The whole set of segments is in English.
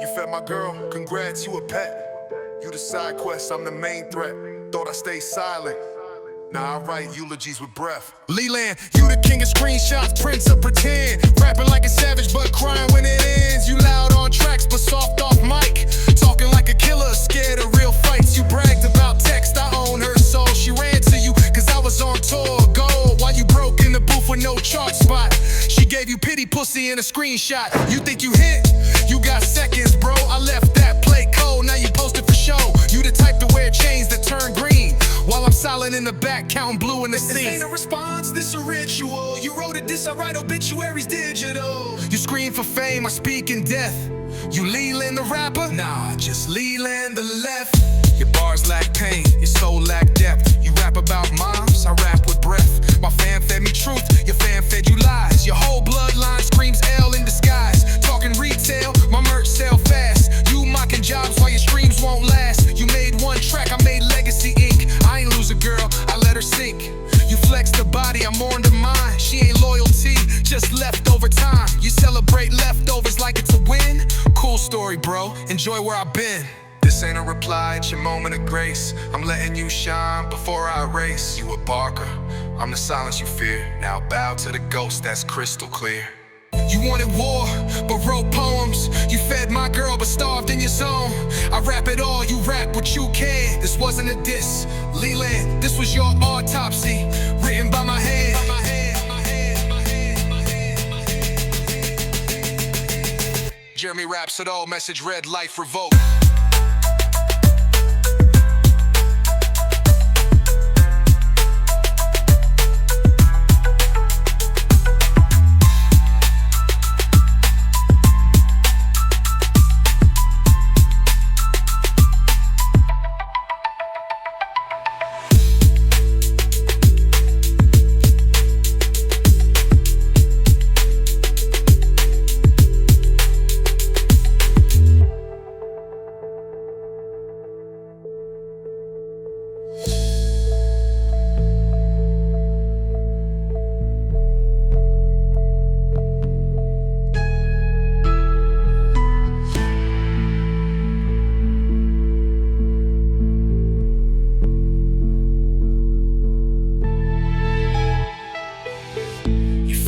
You fed my girl, congrats, you a pet. You the side quest, I'm the main threat. Thought I stayed silent. Now I write eulogies with breath. L3elands, you the king of screenshots, prince of pretend. Rapping like a savage, but crying when it ends. You loud on tracks, but soft off mic. Talking like a killer, scared of real fights. You bragged about text, I own her soul. She ran to you, cause I was on tour. Gold, while you broke in the booth with no chart spot. She gave you pity pussy in a screenshot. You think you hit? You got seconds, bro. I left that plate cold, now you posted for show. You the type to wear chains that turn green, while I'm silent in the back, counting blue in the scene. This ain't a response, this a ritual. You wrote a diss, I write obituaries digital. You scream for fame, I speak in death. You L3eland the rapper? Nah, just L3eland the left. Your bars lack pain, your soul lack depth. You rap about moms, I rap with breath. My fan fed me truth, your fan fed you lies. Your whole bloodline screams L in disguise. Talking retail, my merch sell fast. You mocking jobs while your streams won't last. You made one track, I made Legacy Inc. I ain't lose a girl, I let her sink. You flex the body, I mourn the mind. She ain't loyalty, just leftover time. You celebrate leftovers like it's a win. Cool story, bro, enjoy where I've been. This ain't a reply, it's your moment of grace. I'm letting you shine before I erase. You a barker, I'm the silence you fear. Now bow to the ghost that's crystal clear. You wanted war, but wrote poems. You fed my girl, but starved in your zone. I rap it all, you rap what you can. This wasn't a diss, L3eland, this was your autopsy, written by my hand. Jeremy raps it all, message read, life revoked.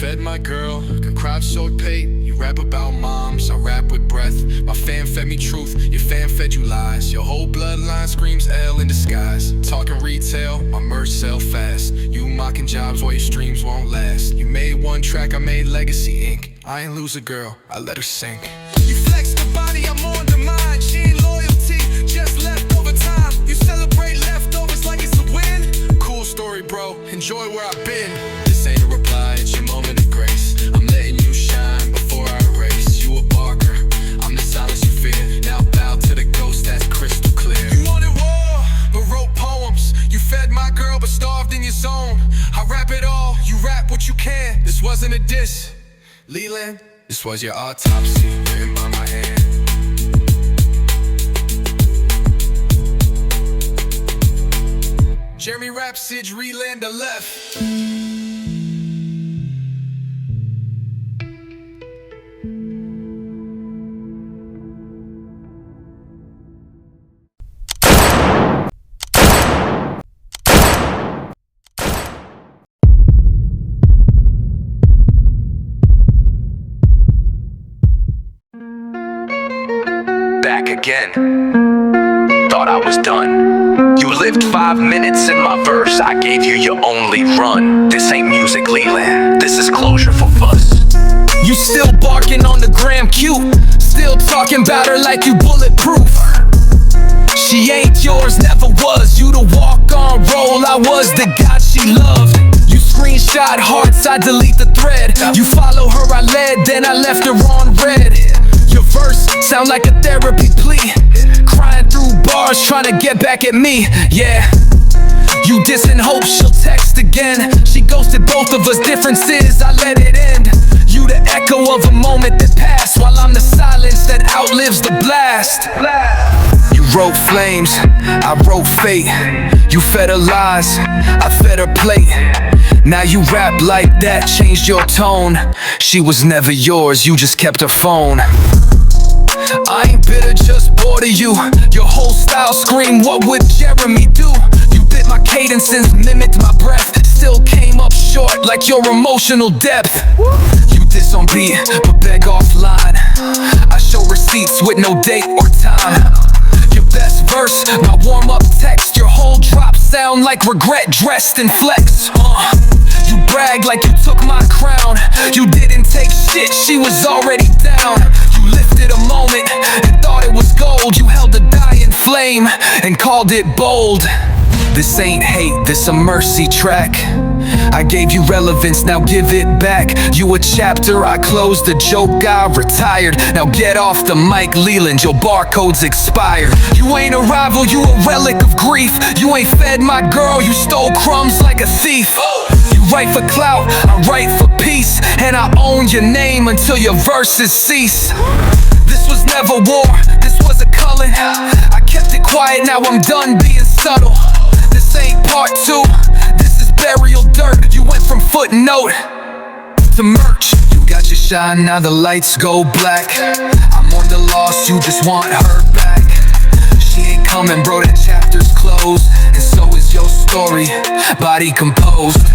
Fed my girl, contrived short pate. You rap about moms, I rap with breath. My fan fed me truth, your fan fed you lies. Your whole bloodline screams L in disguise. Talking retail, my merch sell fast. You mocking jobs while your streams won't last. You made one track, I made Legacy Inc. I ain't lose a girl, I let her sink. You flex the body, I'm on the mind. She ain't loyalty, just leftover time. You celebrate leftovers like it's a win. Cool story, bro, enjoy where I've been. This ain't a reply, it's your moment of grace. I'm letting you shine before I erase. You a barker, I'm the silence you fear. Now bow to the ghost that's crystal clear. You wanted war, but wrote poems. You fed my girl, but starved in your zone. I rap it all, you rap what you can. This wasn't a diss, L3eland, this was your autopsy, written by my hand. Jeremy raps, Sidge, L3eland the left. Back again. Thought I was done. You lived 5 minutes in my verse. I gave you your only run. This ain't music, L3eland. This is closure for fuss. You still barking on the gram cute. Still talking about her like you bulletproof. She ain't yours, never was. You the walk-on role, I was the god she loved. You screenshot hearts, I delete the thread. You follow her, I led, then I left her on red. Your verse sound like a therapy plea, crying through bars, trying to get back at me. Yeah, you dissing hope she'll text again. She ghosted both of us, difference is I let it end. You the echo of a moment that passed, while I'm the silence that outlives the blast. You wrote flames, I wrote fate. You fed her lies, I fed her plate. Now you rap like that, changed your tone. She was never yours, you just kept her phone. I ain't I'll scream, what would Jeremy do? You bit my cadences, mimicked my breath, still came up short like your emotional depth. You diss on beat, but beg offline. I show receipts with no date or time. Your best verse, my warm-up text. Your whole drop sound like regret dressed in flex. You brag like you took my crown. You didn't take shit, she was already down. You lifted a moment and thought it was gold. You held a dying flame and called it bold. This ain't hate, this a mercy track. I gave you relevance, now give it back. You a chapter, I closed the joke, I retired. Now get off the mic, Leland, your barcode's expired. You ain't a rival, you a relic of grief. You ain't fed my girl, you stole crumbs like a thief. You write for clout, I write for peace. And I own your name until your verses cease. This was never war, this was a culling. I kept it quiet, now I'm done being subtle. This ain't part two, this is burial dirt. You went from footnote to merch. You got your shine, now the lights go black. I'm on the loss, you just want her back. She ain't coming, bro, that chapter's closed. And so is your story, body composed.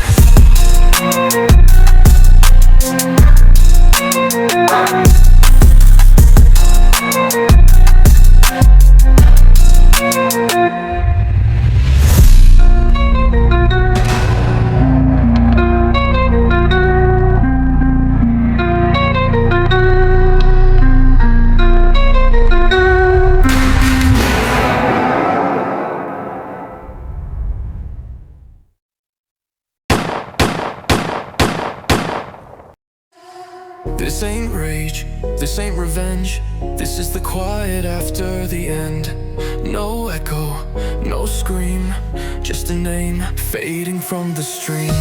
This ain't rage, this ain't revenge. This is the quiet after the end. No echo, no scream, just a name fading from the stream.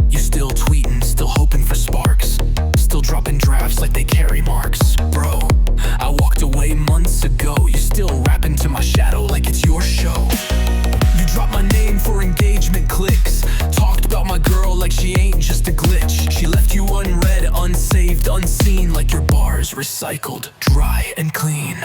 You still tweeting, still hoping for sparks, still dropping drafts like they carry marks. Bro, I walked away months ago. You still rapping to my shadow like it's your show. You dropped my name for engagement clicks. Talked about my girl like she ain't just a glitch. She left you unread, unsaved, unseen, like your bars recycled, dry and clean.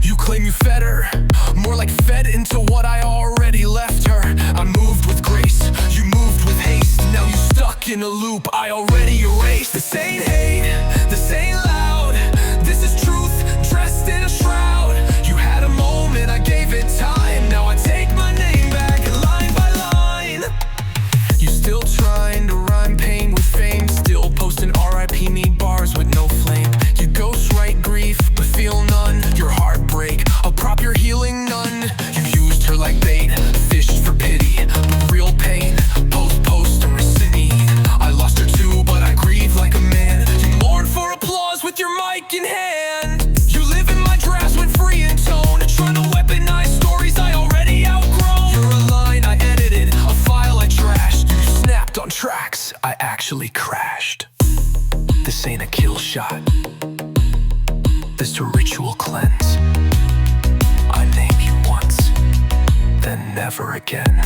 You claim you fed her, more like fed into what I already left her. I moved with grace, you moved with haste. Now you stuck in a loop I already erased. This ain't hate, this ain't loud. This is truth dressed in a shroud. You had a moment, I gave it time. Now I take my name back line by line. You still trying to rhyme pain with fame, still posting RIP me bars with no flame. You ghost write grief but feel none. Your heartbreak, I'll prop your healing none. You used her like bait, fished for pity, but real pain, post and racine. I lost her too, but I grieve like a man. You mourn for applause with your mic in hand. You live in my drafts when free in tone, trying to weaponize stories I already outgrown. You're a line I edited, a file I trashed. You snapped on tracks I actually crashed. This ain't a kill shot, this a ritual cleanse. I name you once, then never again.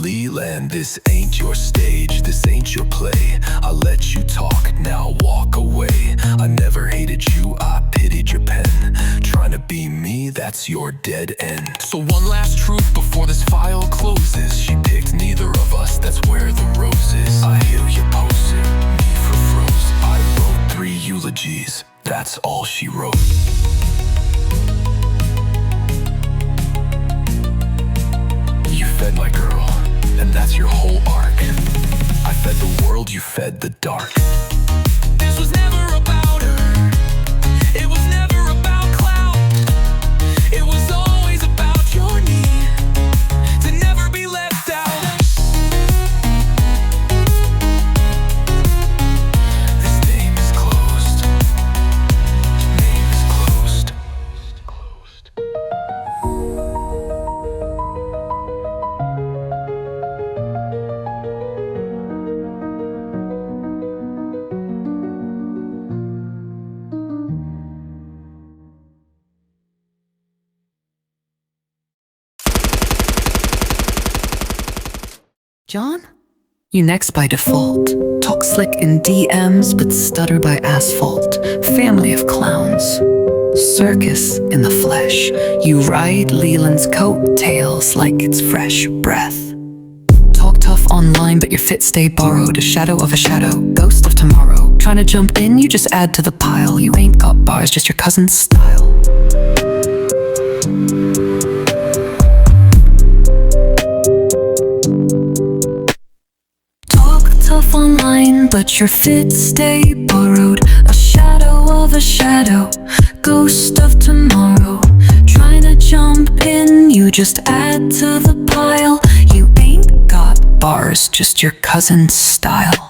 L3eland, this ain't your stage, this ain't your play. I let you talk, now walk away. I never hated you, I pitied your pen. Trying to be me, that's your dead end. So one last truth before this file closes. She picked neither of us, that's where the rose is. I hear you posted, me for froze. I wrote 3 eulogies, that's all she wrote. You fed my girl, and that's your whole arc. I fed the world, you fed the dark. This was never about her, it was never about clout. It was always about your need to never be left out. This name is closed. Name is closed. John? You next by default. Talk slick in DMs, but stutter by asphalt. Family of clowns. Circus in the flesh. You ride Leland's coattails like it's fresh breath. Talk tough online, but your fit stay borrowed. A shadow of a shadow, ghost of tomorrow. Trying to jump in, you just add to the pile. You ain't got bars, just your cousin's style. Tough online, but your fit stay borrowed. A shadow of a shadow, ghost of tomorrow. Trying to jump in, you just add to the pile. You ain't got bars, just your cousin's style.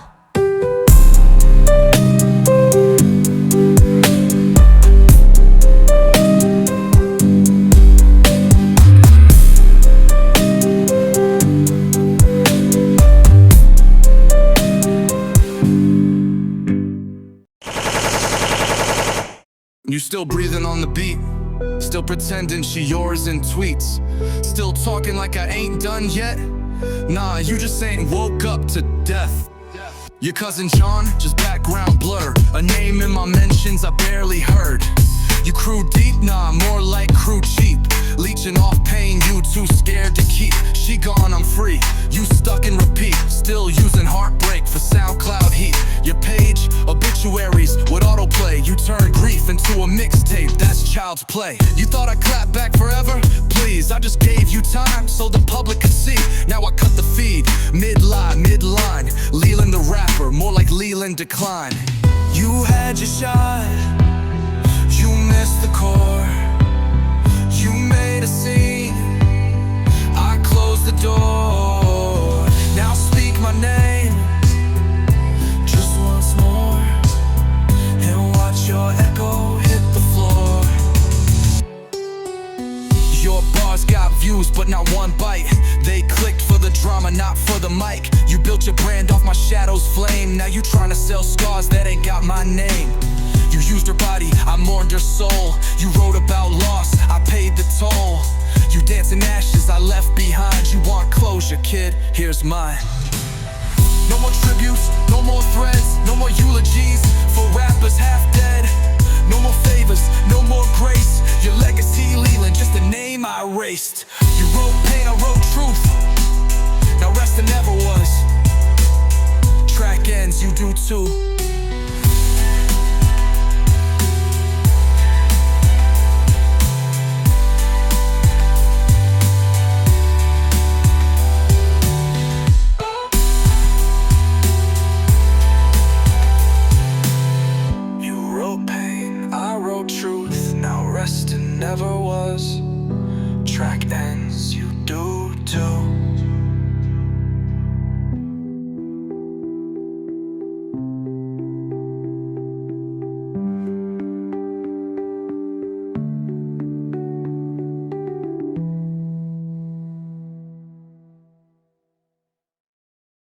You still breathing on the beat, still pretending she yours in tweets, still talking like I ain't done yet. Nah, you just ain't woke up to death. Your cousin John, just background blur, a name in my mentions I barely heard. You crew deep, nah, more like crew cheap, leeching off pain you too scared to keep. She gone, I'm free, you stuck in repeat, still using heartbreak for SoundCloud heat. Your page, obituaries with autoplay, you turned grief into a mixtape, that's child's play. You thought I'd clap back forever? Please, I just gave you time so the public could see. Now I cut the feed, mid-line, Leland the rapper, more like Leland decline. You had your shot, you missed the core, you made a scene, I closed the door. Now speak my name, just once more, and watch your echo hit the floor. Your bars got views, but not one bite. They clicked for the drama, not for the mic. You built your brand off my shadow's flame. Now you trying to sell scars that ain't got my name. You used her body, I mourned her soul. You wrote about loss, I paid the toll. You dance in ashes, I left behind. You want closure, kid, here's mine. No more tributes, no more threads, no more eulogies for rappers half dead. No more favors, no more grace. Your legacy, Leland, just a name I erased. You wrote pain, I wrote truth. Now rest and never was. Track ends, you do too. Truth, now rest and never was. Track ends.